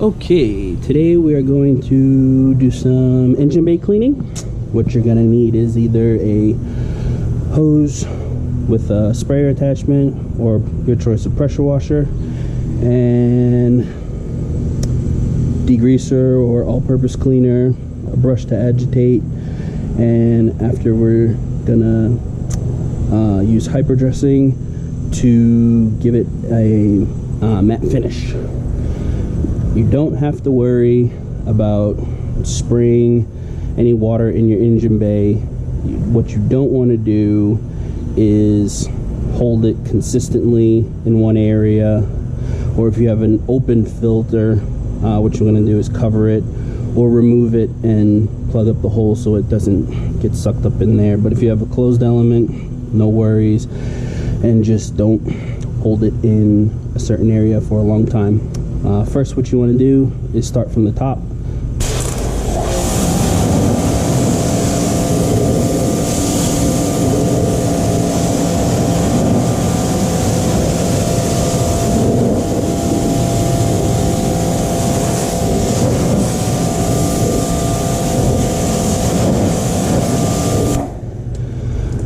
Okay, today we are going to do some engine bay cleaning. What you're gonna need is either a hose with a sprayer attachment or your choice of pressure washer, and degreaser or all-purpose cleaner, a brush to agitate, and after we're gonna use hyperdressing to give it a matte finish. You don't have to worry about spraying any water in your engine bay. What you don't want to do is hold it consistently in one area, or if you have an open filter, what you're going to do is cover it or remove it and plug up the hole so it doesn't get sucked up in there. But if you have a closed element, no worries, and just don't hold it in a certain area for a long time. First, what you want to do is start from the top.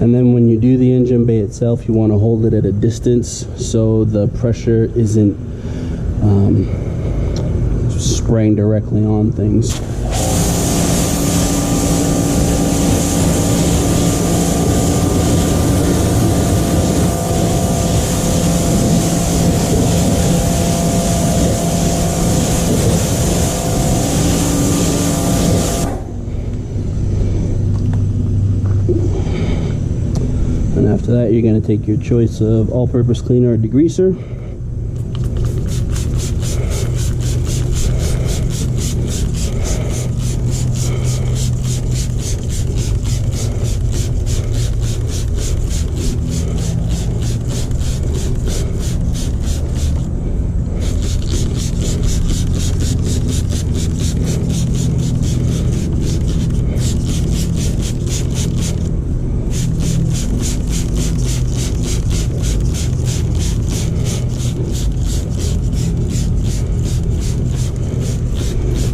And then when you do the engine bay itself, you want to hold it at a distance so the pressure isn't spraying directly on things. And after that, you're going to take your choice of all-purpose cleaner or degreaser.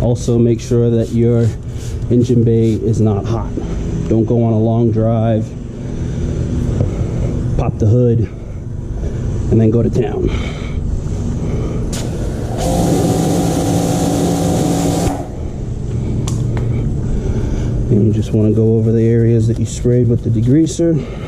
Also, make sure that your engine bay is not hot. Don't go on a long drive, pop the hood, and then go to town. And you just want to go over the areas that you sprayed with the degreaser.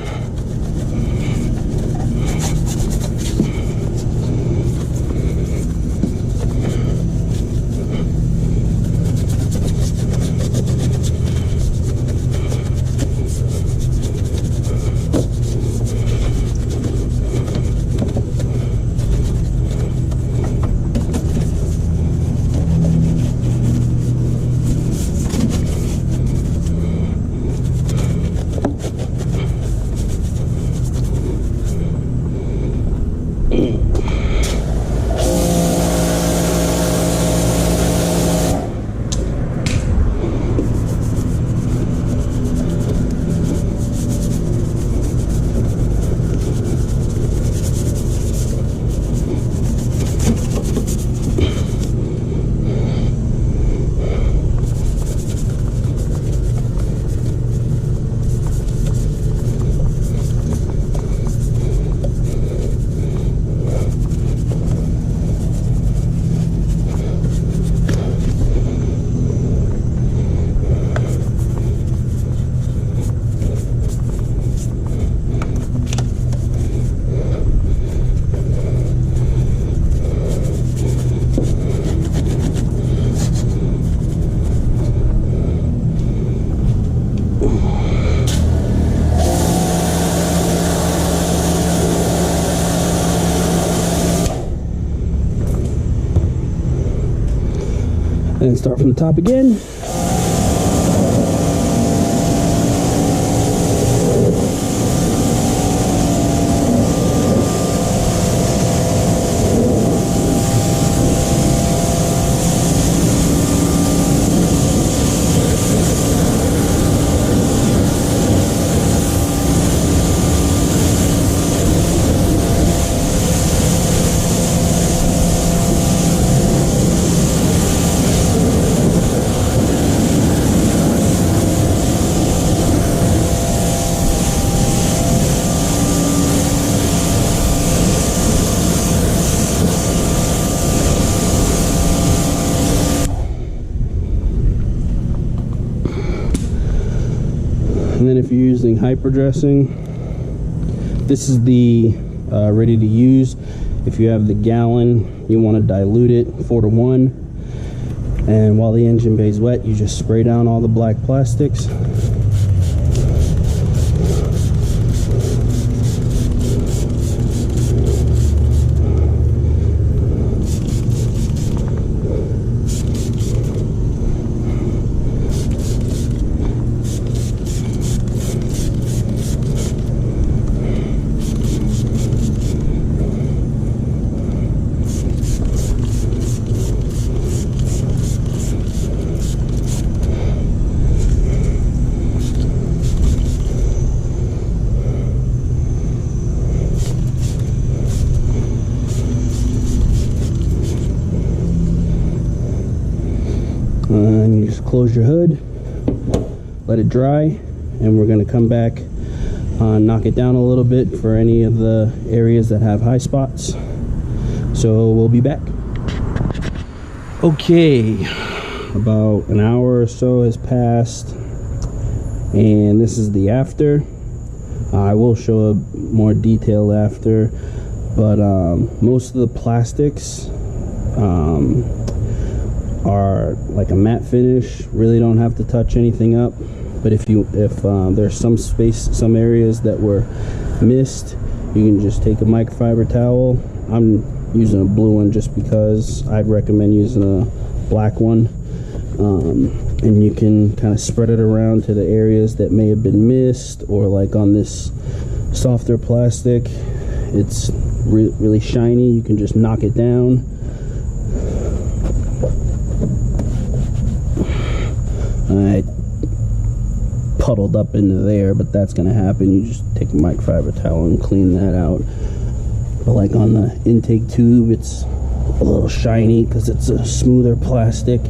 And start from the top again. then if you're using hyper dressing, this is the ready to use. If you have the gallon, you want to dilute it 4:1, and while the engine bay is wet, you just spray down all the black plastics. And you just close your hood, let it dry, and we're going to come back, knock it down a little bit for any of the areas that have high spots. So we'll be back. Okay, about an hour or so has passed, and this is the after. I will show a more detailed after, but most of the plastics are like a matte finish, really don't have to touch anything up. But if there's some areas that were missed, you can just take a microfiber towel. I'm using a blue one just because. I'd recommend using a black one, and you can kind of spread it around to the areas that may have been missed, or like on this softer plastic, it's really shiny, you can just knock it down. I puddled up into there, but that's gonna happen. You just take a microfiber towel and clean that out. But like on the intake tube, it's a little shiny because it's a smoother plastic.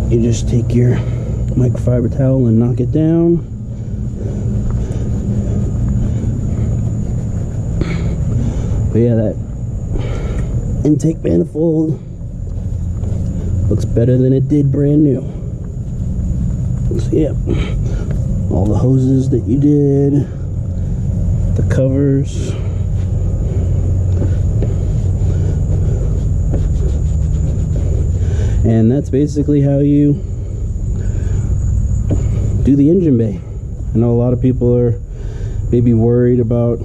You just take your microfiber towel and knock it down. But yeah, that intake manifold looks better than it did brand new. So yeah, all the hoses that you did, the covers, and that's basically how you do the engine bay. I know a lot of people are maybe worried about,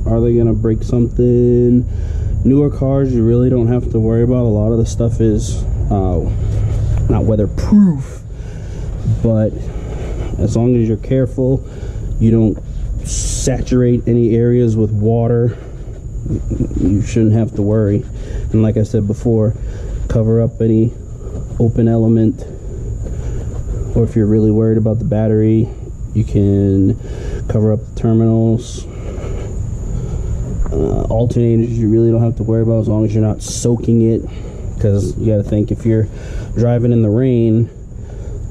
are they gonna break something? Newer cars, you really don't have to worry about. A lot of the stuff is not weatherproof, but as long as you're careful, you don't saturate any areas with water, you shouldn't have to worry. And like I said before, cover up any open element, or if you're really worried about the battery, you can cover up the terminals. Alternators, you really don't have to worry about as long as you're not soaking it, because you got to think, if you're driving in the rain,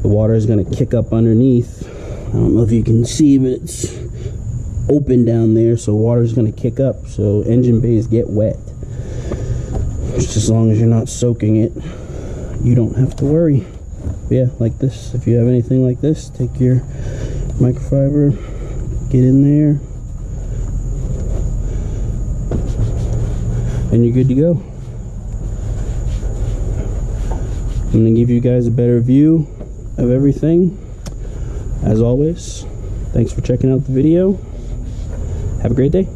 the water is going to kick up underneath. I don't know if you can see, but it's open down there, so water is going to kick up, so engine bays get wet. Just as long as you're not soaking it, you don't have to worry. But yeah, like this, if you have anything like this, take your microfiber, get in there, and you're good to go. I'm going to give you guys a better view of everything. As always, thanks for checking out the video. Have a great day.